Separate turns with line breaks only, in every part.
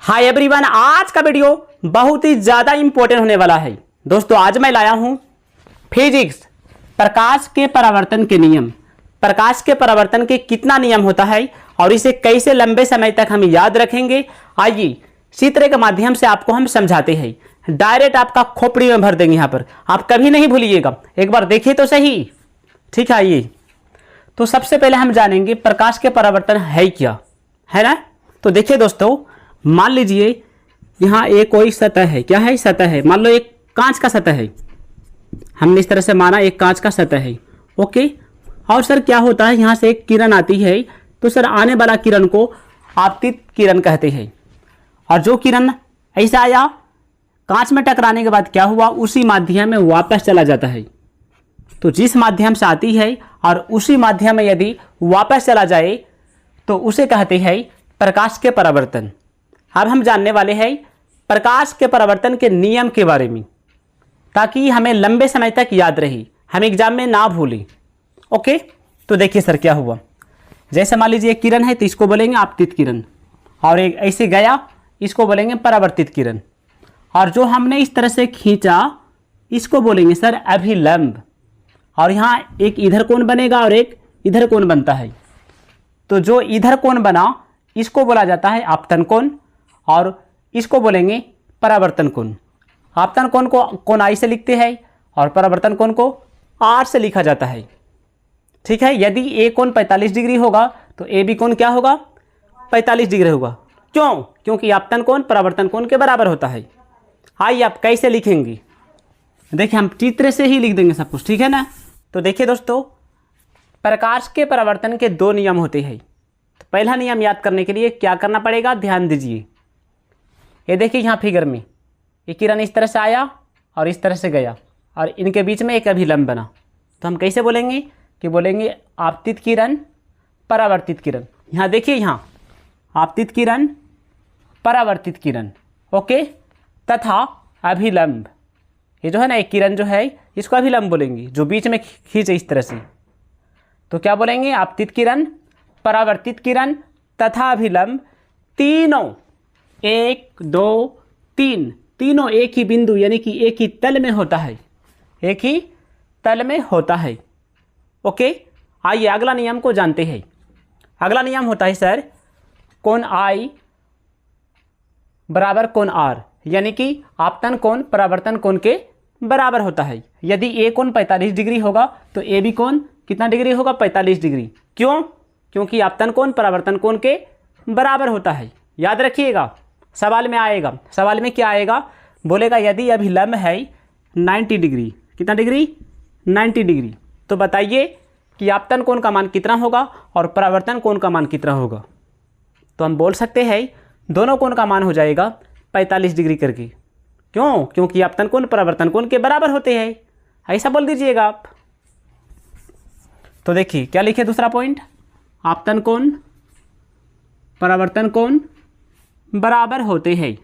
Hi everyone, आज का video बहुत ही ज़्यादा इंपॉर्टेंट होने वाला है। दोस्तों आज मैं लाया हूं फिजिक्स, प्रकाश के परावर्तन के नियम। प्रकाश के परावर्तन के कितना नियम होता है और इसे कैसे लंबे समय तक हम याद रखेंगे, आइए चित्र के माध्यम से आपको हम समझाते हैं। डायरेक्ट आपका खोपड़ी में भर देंगे, यहाँ पर आप कभी नहीं भूलिएगा, एक बार देखिए तो सही। ठीक है, आइए तो सबसे पहले हम जानेंगे प्रकाश के परावर्तन है क्या, है ना। तो देखिए दोस्तों, मान लीजिए यहाँ एक कोई सतह है, क्या है, सतह है। मान लो एक कांच का सतह है, हमने इस तरह से माना एक कांच का सतह है, ओके। और सर क्या होता है, यहाँ से एक किरण आती है, तो सर आने वाला किरण को आपतित किरण कहते हैं। और जो किरण ऐसा आया, कांच में टकराने के बाद क्या हुआ, उसी माध्यम में वापस चला जाता है। तो जिस माध्यम से आती है और उसी माध्यम में यदि वापस चला जाए तो उसे कहते हैं प्रकाश के परावर्तन। अब हम जानने वाले हैं प्रकाश के परावर्तन के नियम के बारे में, ताकि हमें लंबे समय तक याद रहे, हम एग्जाम में ना भूलें, ओके। तो देखिए सर क्या हुआ, जैसे मान लीजिए एक किरण है तो इसको बोलेंगे आपतित किरण, और एक ऐसे गया इसको बोलेंगे परावर्तित किरण, और जो हमने इस तरह से खींचा इसको बोलेंगे सर अभिलंब। और यहाँ एक इधर कोण बनेगा और एक इधर कोण बनता है, तो जो इधर कोण बना इसको बोला जाता है आपतन कोण, और इसको बोलेंगे परावर्तन कोण। आपतन कोण को कोण आई से लिखते हैं और परावर्तन कोण को आर से लिखा जाता है। ठीक है, यदि ए कोण 45 डिग्री होगा तो ए बी कोण क्या होगा, 45 डिग्री होगा। क्यों? क्योंकि आपतन कोण परावर्तन कोण के बराबर होता है। आइए आप कैसे लिखेंगे, देखिए हम चित्र से ही लिख देंगे सब कुछ, ठीक है ना। तो देखिए दोस्तों, प्रकाश के परावर्तन के दो नियम होते हैं। तो पहला नियम याद करने के लिए क्या करना पड़ेगा, ध्यान दीजिए। ये देखिए यहाँ फिगर में ये किरण इस तरह से आया और इस तरह से गया, और इनके बीच में एक अभिलंब बना, तो हम कैसे बोलेंगे कि बोलेंगे आपतित किरण परावर्तित किरण। यहाँ देखिए, यहाँ आपतित किरण परावर्तित किरण, ओके, तथा अभिलंब। ये जो है ना, एक किरण जो है इसको अभिलंब बोलेंगे, जो बीच में खींचे इस तरह से, तो क्या बोलेंगे, आपतित किरण परावर्तित किरण तथा अभिलंब, तीनों 1 2 3 तीनों एक ही बिंदु यानी कि एक ही तल में होता है, एक ही तल में होता है, ओके। आइए अगला नियम को जानते हैं। अगला नियम होता है सर कोण आई बराबर कोण आर, यानी कि आपतन कोण परावर्तन कोण के बराबर होता है। यदि ए कोण 45 डिग्री होगा तो ए बी कोण कितना डिग्री होगा, 45 डिग्री। क्यों? क्योंकि आपतन कोण परावर्तन कोण के बराबर होता है। याद रखिएगा, सवाल में आएगा। सवाल में क्या आएगा, बोलेगा यदि अभिलंब है 90 डिग्री, कितना डिग्री, 90 डिग्री, तो बताइए कि आपतन कोण का मान कितना होगा और परावर्तन कोण का मान कितना होगा। तो हम बोल सकते हैं दोनों कोण का मान हो जाएगा 45 डिग्री करके। क्यों? क्योंकि आपतन कोण परावर्तन कोण के बराबर होते हैं, ऐसा बोल दीजिएगा आप। तो देखिए क्या लिखे दूसरा पॉइंट, आपतन कोण परावर्तन कोण बराबर होते हैं,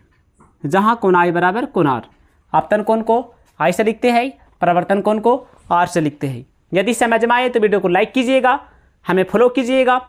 जहां कोण आई बराबर कोण आर। आपतन कोण को आई से लिखते हैं, परावर्तन कोण को आर से लिखते हैं। यदि समझ में आए तो वीडियो को लाइक कीजिएगा, हमें फॉलो कीजिएगा।